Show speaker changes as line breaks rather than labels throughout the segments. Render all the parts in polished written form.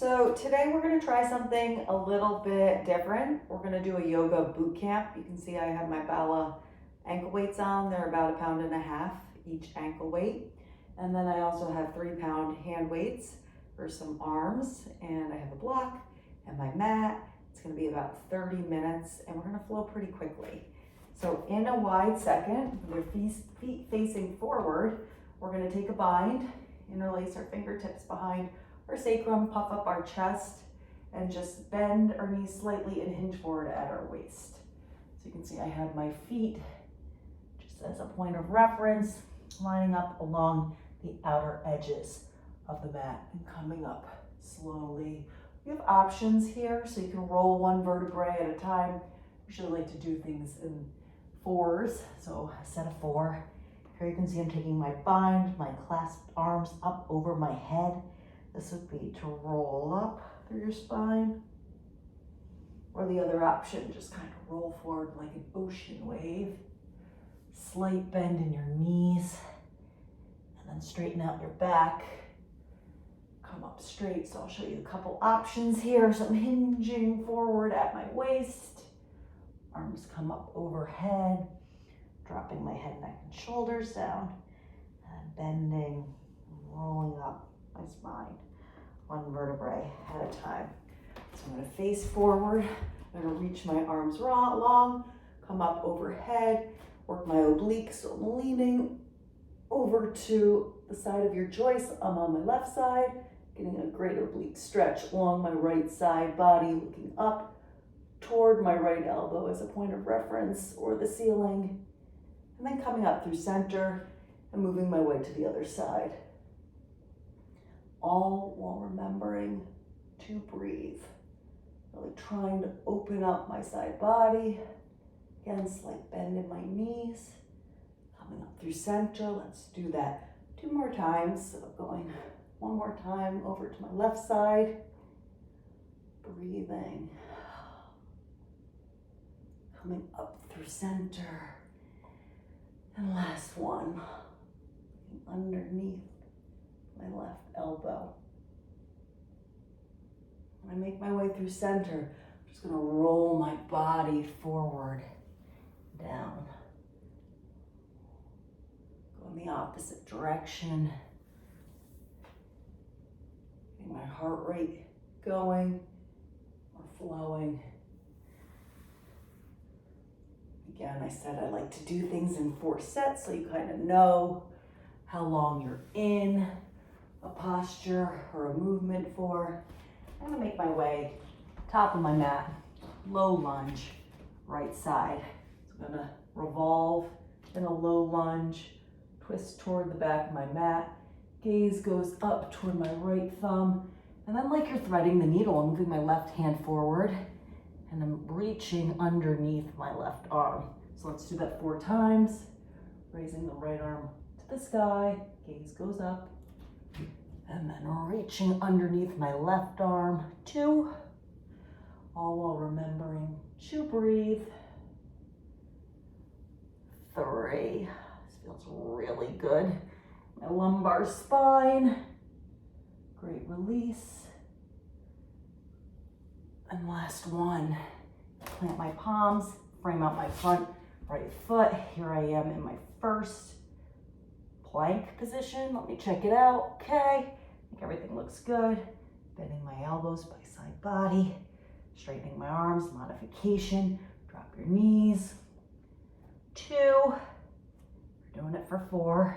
So today we're gonna try something a little bit different. We're gonna do a yoga boot camp. You can see I have my Bala ankle weights on. They're about 1.5 pounds each ankle weight. And then I also have 3-pound hand weights for some arms. And I have a block and my mat. It's gonna be about 30 minutes and we're gonna flow pretty quickly. So in a wide second, with your feet facing forward, we're gonna take a bind, interlace our fingertips behind our sacrum, puff up our chest, and just bend our knees slightly and hinge forward at our waist. So you can see I have my feet just as a point of reference, lining up along the outer edges of the mat and coming up slowly. We have options here, so you can roll one vertebrae at a time. We usually like to do things in 4s, so a set of 4. Here you can see I'm taking my bind, my clasped arms up over my head. This would be to roll up through your spine. Or the other option, just kind of roll forward like an ocean wave. Slight bend in your knees. And then straighten out your back. Come up straight. So I'll show you a couple options here. So I'm hinging forward at my waist. Arms come up overhead. Dropping my head, neck, and shoulders down. And bending, rolling up my spine, one vertebrae at a time. So I'm going to face forward. I'm going to reach my arms long, come up overhead, work my obliques. So I'm leaning over to the side of your joist. I'm on my left side, getting a great oblique stretch along my right side body, looking up toward my right elbow as a point of reference or the ceiling, and then coming up through center and moving my way to the other side. All while remembering to breathe. Really trying to open up my side body. Again, slight bend in my knees. Coming up through center. Let's do that 2 more times. So going 1 more time over to my left side. Breathing. Coming up through center. And last one. Underneath my left elbow. When I make my way through center, I'm just going to roll my body forward, down. Go in the opposite direction. Getting my heart rate going or flowing. Again, I said I like to do things in 4 sets so you kind of know how long you're in a posture or a movement for. I'm gonna make my way top of my mat, low lunge, right side. So I'm gonna revolve in a low lunge, twist toward the back of my mat, gaze goes up toward my right thumb, and then like you're threading the needle, I'm moving my left hand forward and I'm reaching underneath my left arm. So let's do that 4 times, raising the right arm to the sky, gaze goes up, and then reaching underneath my left arm, 2, all while remembering to breathe, 3, this feels really good, my lumbar spine, great release, and last one, plant my palms, frame out my front right foot, here I am in my first plank position. Let me check it out. Okay, I think everything looks good. Bending my elbows by side body, straightening my arms, modification. Drop your knees. 2, we're doing it for 4.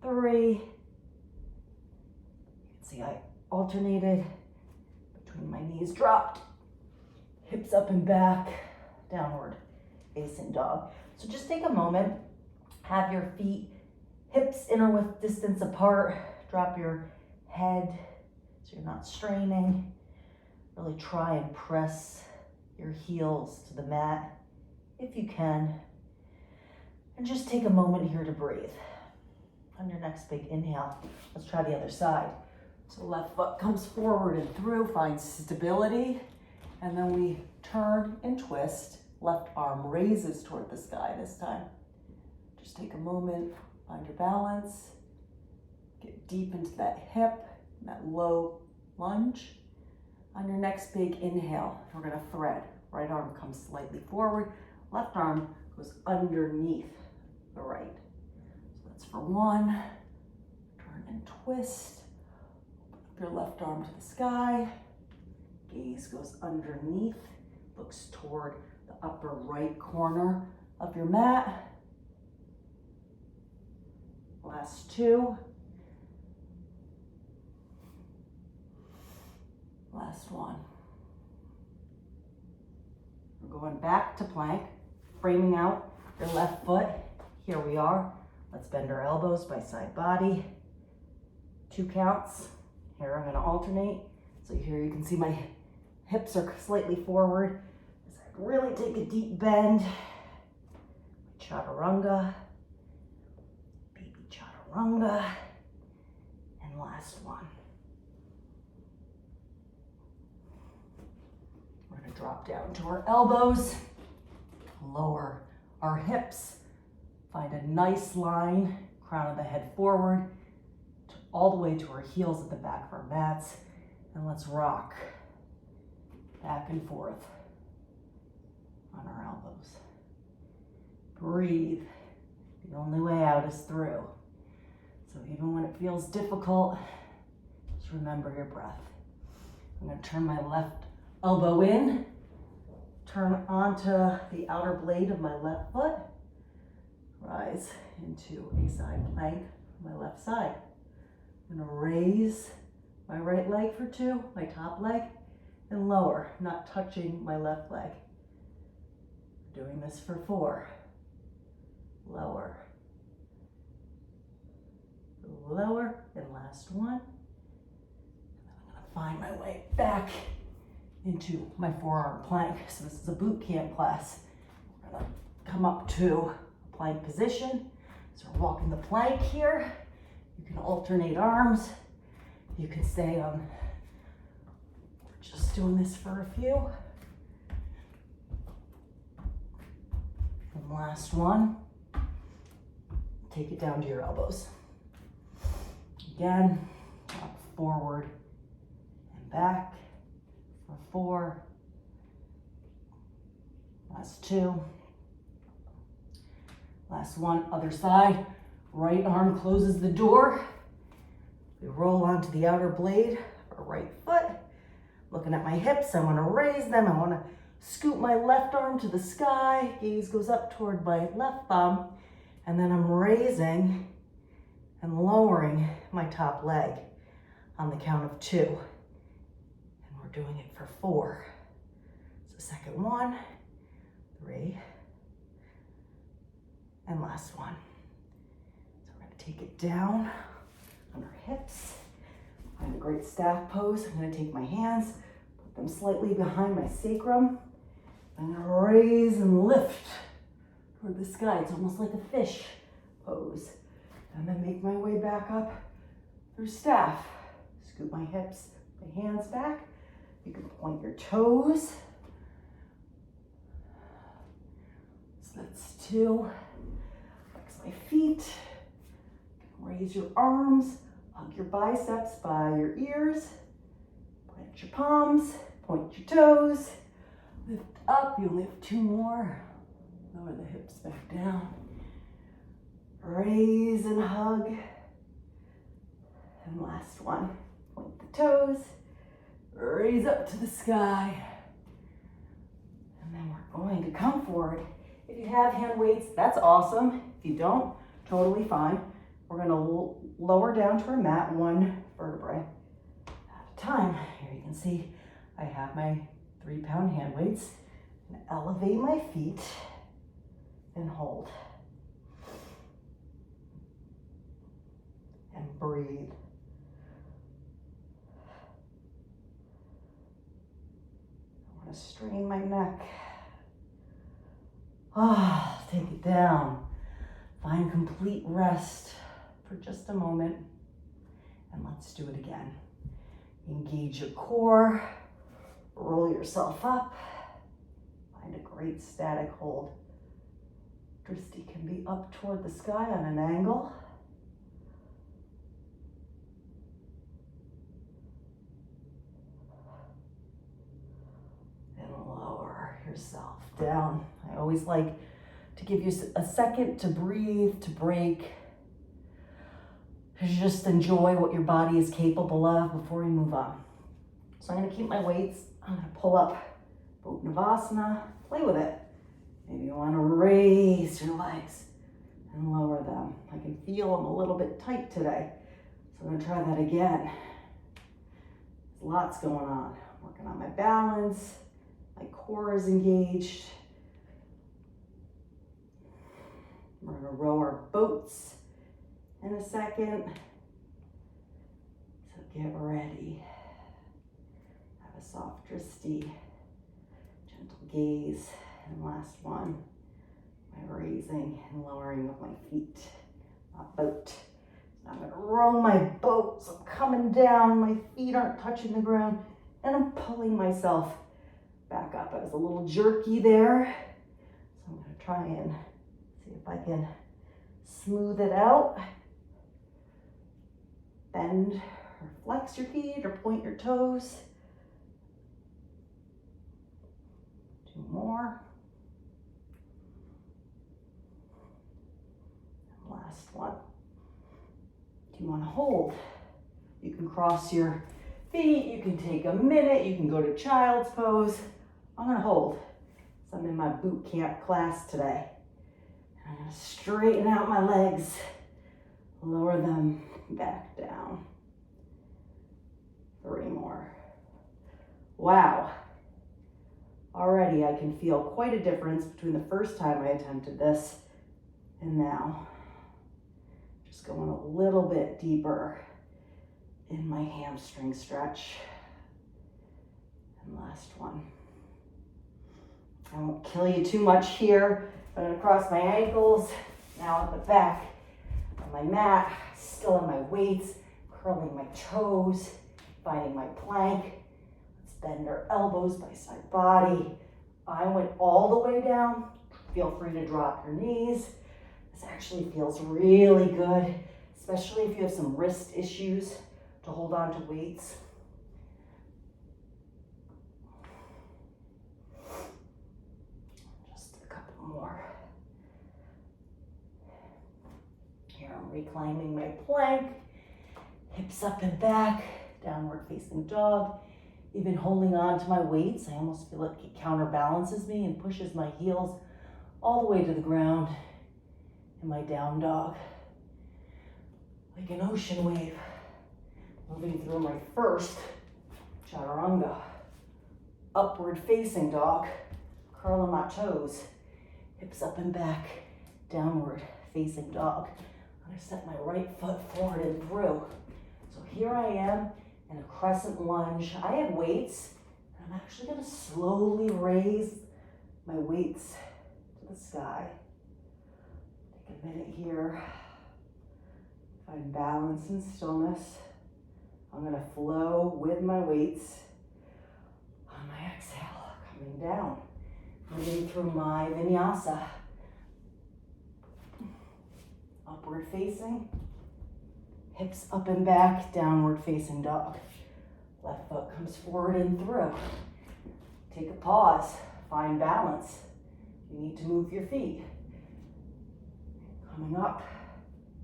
3, you can see I alternated between my knees dropped, hips up and back, downward facing dog. So just take a moment. Have your feet, hips inner width distance apart. Drop your head so you're not straining. Really try and press your heels to the mat if you can. And just take a moment here to breathe. On your next big inhale, let's try the other side. So left foot comes forward and through, find stability. And then we turn and twist. Left arm raises toward the sky this time. Just take a moment, find your balance, get deep into that hip, that low lunge. On your next big inhale, we're gonna thread. Right arm comes slightly forward, left arm goes underneath the right. So that's for one. Turn and twist. Open up your left arm to the sky. Gaze goes underneath, looks toward the upper right corner of your mat. Last two. Last one. We're going back to plank, framing out your left foot. Here we are. Let's bend our elbows by side body. 2 counts. Here I'm gonna alternate. So here you can see my hips are slightly forward. As I really take a deep bend. Chaturanga, baby chaturanga, and last one. We're gonna drop down to our elbows, lower our hips, find a nice line, crown of the head forward, all the way to our heels at the back of our mats, and let's rock back and forth on our elbows. Breathe. The only way out is through. So even when it feels difficult, just remember your breath. I'm going to turn my left elbow in, turn onto the outer blade of my left foot, rise into a side plank on my left side. I'm going to raise my right leg for 2, my top leg, and lower, not touching my left leg. Doing this for 4. Lower, lower, and last one. I'm gonna find my way back into my forearm plank. So this is a boot camp class. We're gonna come up to a plank position. So we're walking the plank here. You can alternate arms. You can stay on, we're just doing this for a few. And last one. Take it down to your elbows. Again, up, forward, and back for 4. Last 2. Last one, other side. Right arm closes the door. We roll onto the outer blade of our right foot. Looking at my hips, I want to raise them. I want to scoop my left arm to the sky. Gaze goes up toward my left thumb. And then I'm raising and lowering my top leg on the count of 2. And we're doing it for 4. So second one, 3, and last one. So we're gonna take it down on our hips. Find a great staff pose. I'm gonna take my hands, put them slightly behind my sacrum. I'm gonna raise and lift toward the sky. It's almost like a fish pose. And then make my way back up through staff. Scoop my hips, my hands back. You can point your toes. So that's 2. Flex my feet. Raise your arms. Hug your biceps by your ears. Plant your palms. Point your toes. Lift up. You lift 2 more. Lower the hips back down. Raise and hug. And last one. Point the toes. Raise up to the sky. And then we're going to come forward. If you have hand weights, that's awesome. If you don't, totally fine. We're going to lower down to our mat 1 vertebrae at a time. Here you can see I have my 3-pound hand weights. I'm going to elevate my feet and hold. And breathe. I want to strain my neck. Take it down. Find complete rest for just a moment. And let's do it again. Engage your core. Roll yourself up. Find a great static hold. Drishti can be up toward the sky on an angle. yourself down. I always like to give you a second to breathe, to break, to just enjoy what your body is capable of before we move on. So I'm gonna keep my weights. I'm gonna pull up Uttanasana, play with it. Maybe you wanna raise your legs and lower them. I can feel them a little bit tight today. So I'm gonna try that again. There's lots going on. Working on my balance, my core is engaged. We're gonna row our boats in a second. So get ready. Have a soft, dristy, gentle gaze. And last one, my raising and lowering of my feet, my boat. So I'm gonna row my boat, so I'm coming down, my feet aren't touching the ground, and I'm pulling myself back up. I was a little jerky there, so I'm gonna try and see if I can smooth it out. Bend or flex your feet or point your toes. 2 more. And last one. Do you want to hold? You can cross your feet, you can take a minute, you can go to child's pose. I'm gonna hold. So I'm in my boot camp class today. I'm gonna straighten out my legs, lower them back down. 3 more. Wow. Already I can feel quite a difference between the first time I attempted this and now. Just going a little bit deeper in my hamstring stretch. And last one. I won't kill you too much here. I'm gonna cross my ankles, now at the back of my mat, still in my weights, curling my toes, finding my plank. Let's bend our elbows by side body. I went all the way down. Feel free to drop your knees. This actually feels really good, especially if you have some wrist issues, to hold on to weights. Just a couple more. Here I'm reclining my plank, hips up and back, downward facing dog. Even holding on to my weights, I almost feel like it counterbalances me and pushes my heels all the way to the ground in my down dog. Like an ocean wave, moving through my first chaturanga. Upward facing dog, curling my toes, hips up and back, downward facing dog. I'm gonna step my right foot forward and through. So here I am in a crescent lunge. I have weights, and I'm actually gonna slowly raise my weights to the sky. Take a minute here, find balance and stillness. I'm gonna flow with my weights. On my exhale, coming down, moving through my vinyasa. Upward facing, hips up and back, downward facing dog. Left foot comes forward and through. Take a pause, find balance. You need to move your feet. Coming up,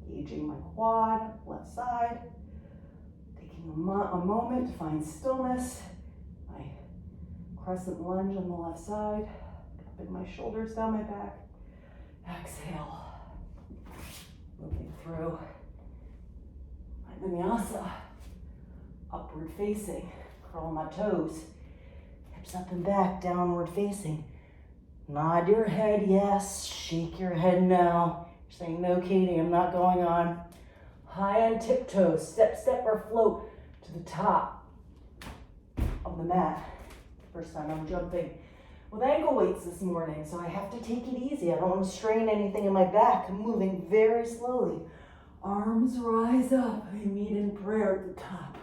engaging my quad, left side. Taking a moment to find stillness. My crescent lunge on the left side. Cupping my shoulders down my back. Exhale. Moving through my vinyasa. Upward facing, curl my toes. Hips up and back, downward facing. Nod your head, yes. Shake your head no. You're saying, no, Katie, I'm not going on. High on tiptoes, step, step, or float to the top of the mat. First time I'm jumping with ankle weights this morning, so I have to take it easy. I don't want to strain anything in my back. I'm moving very slowly. Arms rise up. I meet in prayer at the top.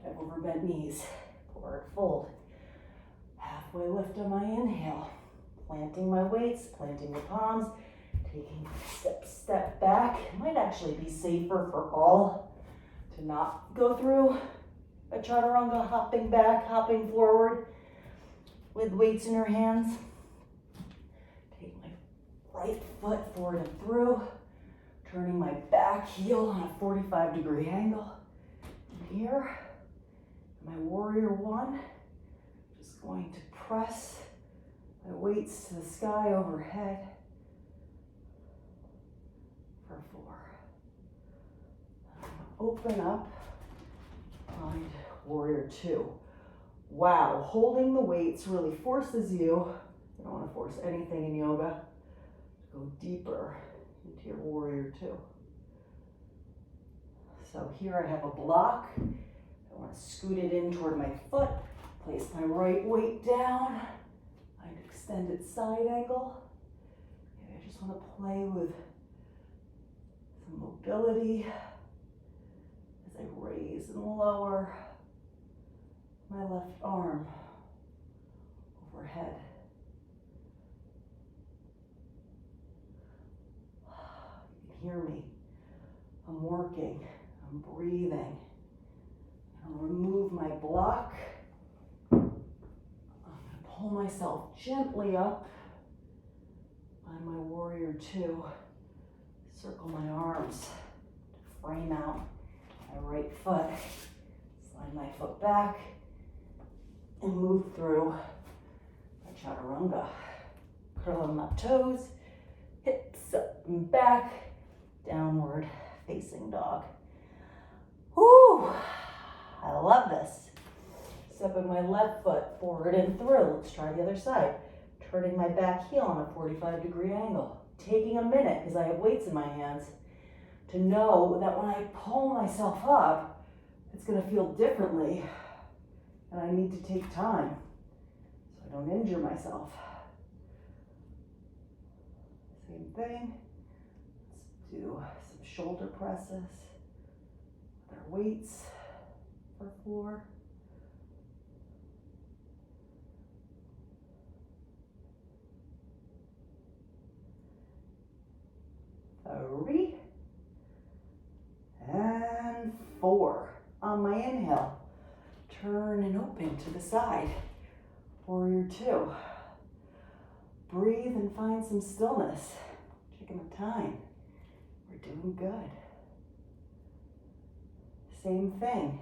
I have overbent knees. Forward fold. Halfway lift on my inhale. Planting my weights, planting the palms. Taking a step back. It might actually be safer for all to not go through a chaturanga, hopping back, hopping forward. with weights in your hands. Take my right foot forward and through, turning my back heel on a 45-degree angle. And here, my warrior one, just going to press my weights to the sky overhead for 4. Open up, find warrior 2. Wow, holding the weights really forces you, you don't want to force anything in yoga, to go deeper into your warrior 2. So here I have a block. I want to scoot it in toward my foot, place my right weight down, find extended side angle. Maybe I just want to play with some mobility as I raise and lower my left arm overhead. You can hear me. I'm working, I'm breathing. I'm gonna remove my block. I'm gonna pull myself gently up by my warrior 2. Circle my arms to frame out my right foot. Slide my foot back and move through my chaturanga. Curling my toes, hips up and back, downward facing dog. Woo! I love this. Stepping my left foot forward and through. Let's try the other side. Turning my back heel on a 45-degree angle. Taking a minute, because I have weights in my hands, to know that when I pull myself up, it's going to feel differently. And I need to take time so I don't injure myself. Same thing. Let's do some shoulder presses with our weights for 4. Three. And 4. On my inhale, turn and open to the side. Warrior 2. Breathe and find some stillness. Checking the time. We're doing good. Same thing.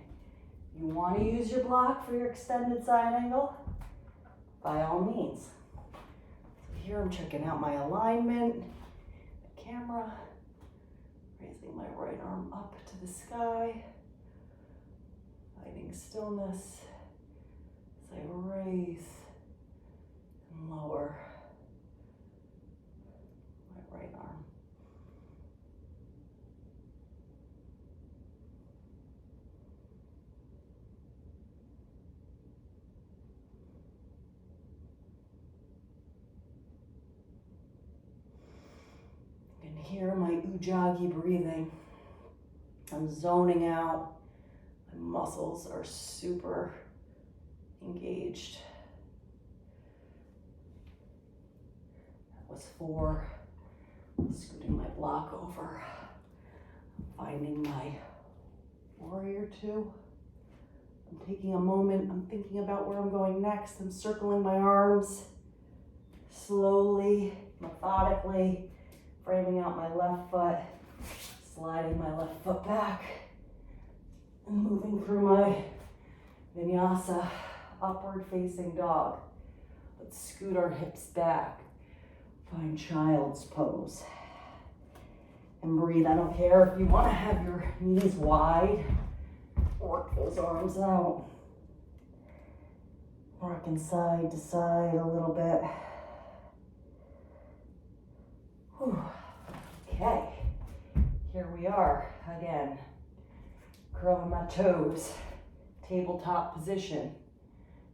You want to use your block for your extended side angle? By all means. So here I'm checking out my alignment, the camera, raising my right arm up to the sky, finding stillness as I raise and lower my right arm. You can hear my ujjayi breathing. I'm zoning out. My muscles are super engaged. That was 4. Scooting my block over. Finding my warrior 2. I'm taking a moment. I'm thinking about where I'm going next. I'm circling my arms slowly, methodically, framing out my left foot, sliding my left foot back, and moving through my vinyasa, upward facing dog. Let's scoot our hips back. Find child's pose. And breathe. I don't care if you want to have your knees wide. Work those arms out. Rocking side to side a little bit. Whew. Okay, here we are again. Curling my toes, tabletop position.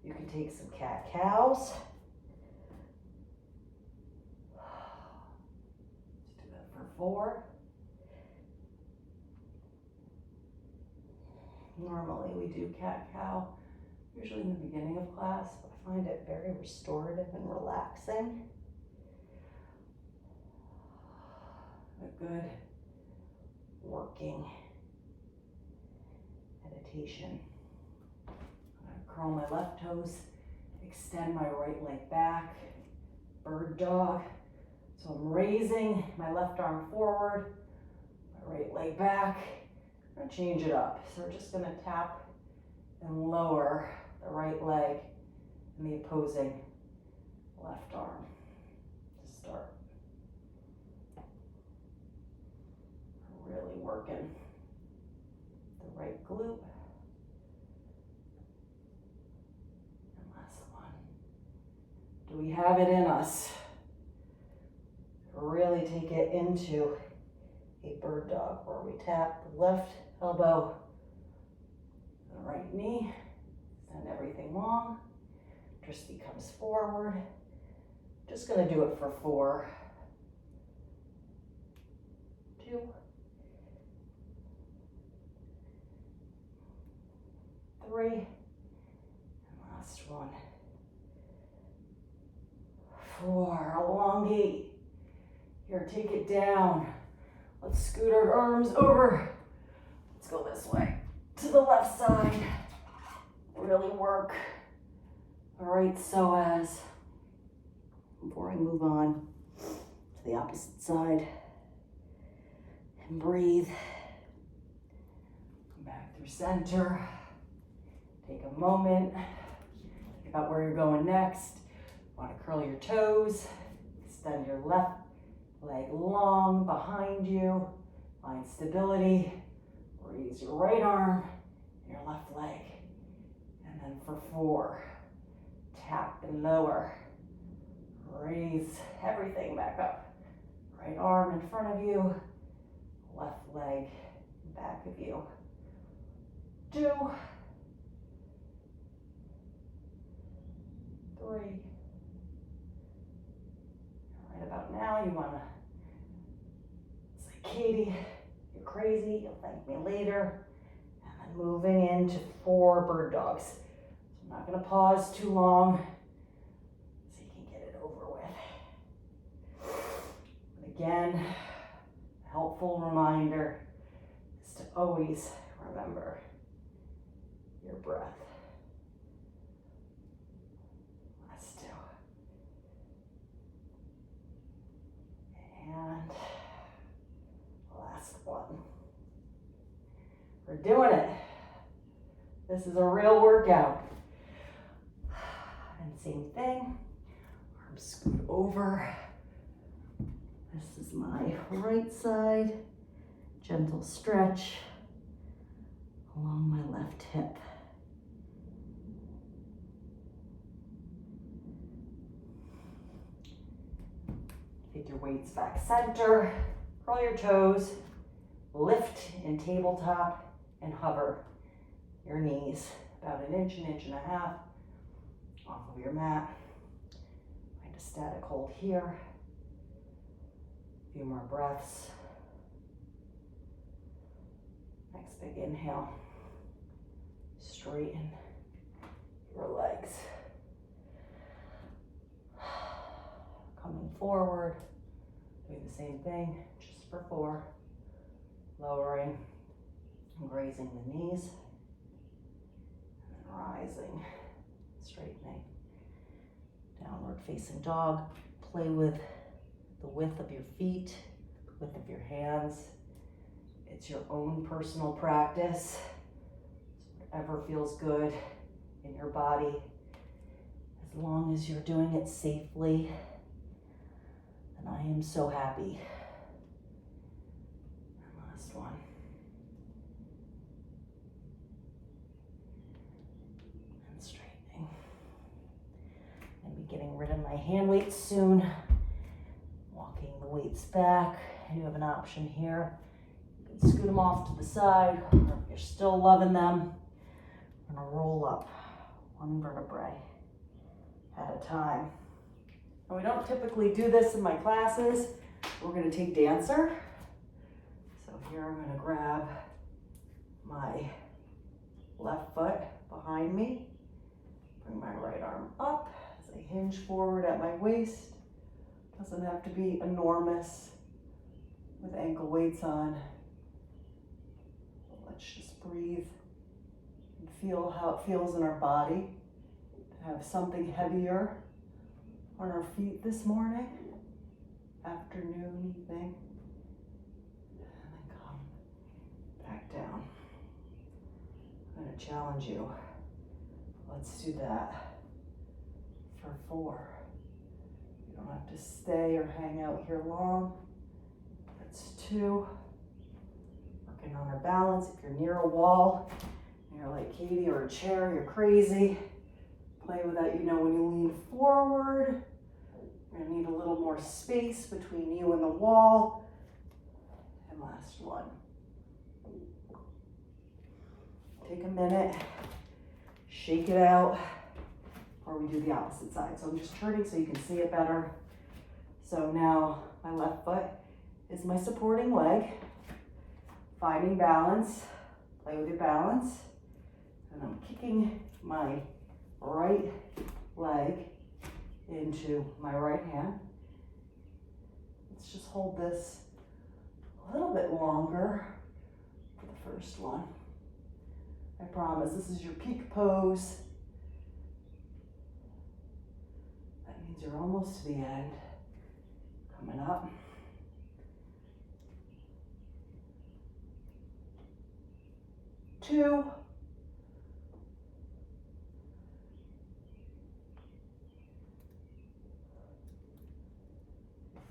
You can take some cat-cows. Let's do that for 4. Normally we do cat-cow, usually in the beginning of class, but I find it very restorative and relaxing. A good working meditation. I'm going to curl my left toes, extend my right leg back, bird dog. So I'm raising my left arm forward, my right leg back. I'm gonna change it up. So we're just gonna tap and lower the right leg and the opposing left arm to start. Really working the right glute. And last one. Do we have it in us? Really take it into a bird dog where we tap the left elbow, the right knee, send everything long. Dristy comes forward. Just gonna do it for 4, 2, 3, and last one. 4, elongate. Here, take it down. Let's scoot our arms over. Let's go this way to the left side. Really work the right psoas. Before I move on to the opposite side and breathe. Come back through center. Take a moment. Think about where you're going next. Want to curl your toes. Extend your left leg long behind you. Find stability. Raise your right arm and your left leg. And then for 4, tap and lower. Raise everything back up. Right arm in front of you. Left leg back of you. 2, 3. Right about now, you want to say, Katie, you're crazy. You'll thank me later. And then moving into 4 bird dogs. So I'm not going to pause too long so you can get it over with. And again, a helpful reminder is to always remember your breath. Last 2. And last one. We're doing it. This is a real workout. And same thing, arms scoot over. This is my right side. Gentle stretch along my left hip. Take your weights back center, curl your toes, lift in tabletop, and hover your knees about an inch and a half off of your mat. Find a static hold here. A few more breaths. Next big inhale. Straighten your legs. Coming forward, doing the same thing, just for 4. Lowering and grazing the knees. And then rising, straightening. Downward facing dog. Play with the width of your feet, width of your hands. It's your own personal practice. Whatever feels good in your body. As long as you're doing it safely. And I am so happy. And last one. And straightening. I'll be getting rid of my hand weights soon. Walking the weights back. And you have an option here. You can scoot them off to the side, or if you're still loving them, we're gonna roll up 1 vertebrae at a time. And we don't typically do this in my classes. We're gonna take dancer. So here I'm gonna grab my left foot behind me, bring my right arm up as I hinge forward at my waist. Doesn't have to be enormous with ankle weights on. Let's just breathe and feel how it feels in our body to have something heavier on our feet this morning, afternoon, evening, and then come back down. I'm going to challenge you. Let's do that for 4. You don't have to stay or hang out here long. That's 2. Working on our balance. If you're near a wall, you're like Katie, or a chair, you're crazy. Play with that. You know, when you lean forward, you're gonna need a little more space between you and the wall. And last one. Take a minute, shake it out, or we do the opposite side. So I'm just turning so you can see it better. So now my left foot is my supporting leg. Finding balance, play with your balance. And I'm kicking my right leg into my right hand. Let's just hold this a little bit longer for the first one. I promise this is your peak pose. That means you're almost to the end. Coming up. Two.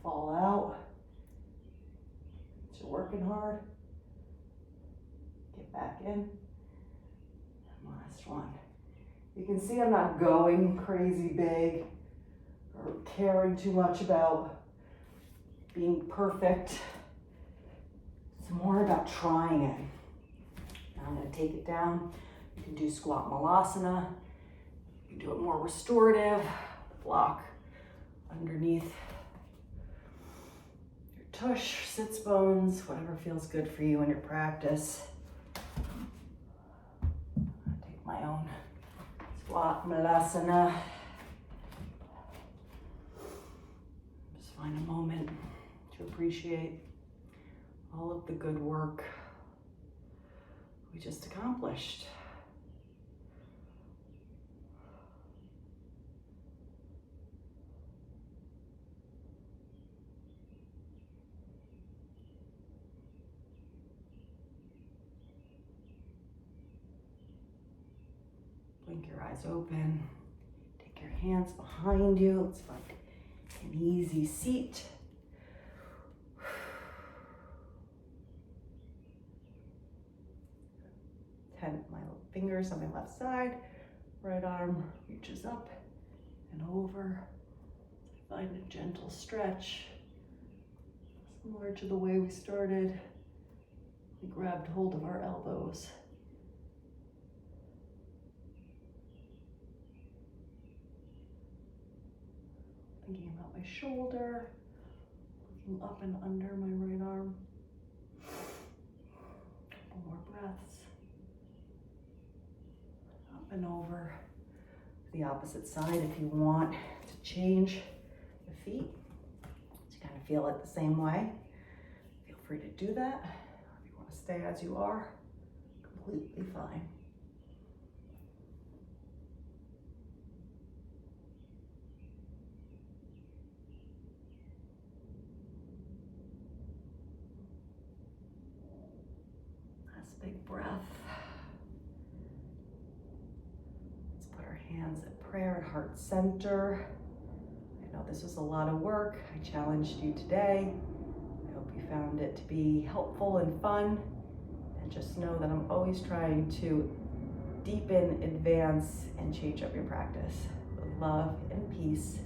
Fall out. You're working hard. Get back in. And last one. You can see I'm not going crazy big or caring too much about being perfect. It's more about trying it. Now I'm going to take it down. You can do squat malasana. You can do it more restorative. Block underneath your tush, sits bones, whatever feels good for you in your practice. I'll take my own squat malasana. Just find a moment to appreciate all of the good work we just accomplished. Blink your eyes open. Take your hands behind you. Let's find an easy seat. My fingers on my left side, right arm reaches up and over. Find a gentle stretch, similar to the way we started. We grabbed hold of our elbows. Thinking about my shoulder, looking up and under my right arm. Couple more breaths. And over to the opposite side if you want to change the feet. So you kind of feel it the same way. Feel free to do that. Or if you want to stay as you are, completely fine. Last big breath. Hands at prayer and heart center. I know this was a lot of work. I challenged you today. I hope you found it to be helpful and fun. And just know that I'm always trying to deepen, advance, and change up your practice with love and peace.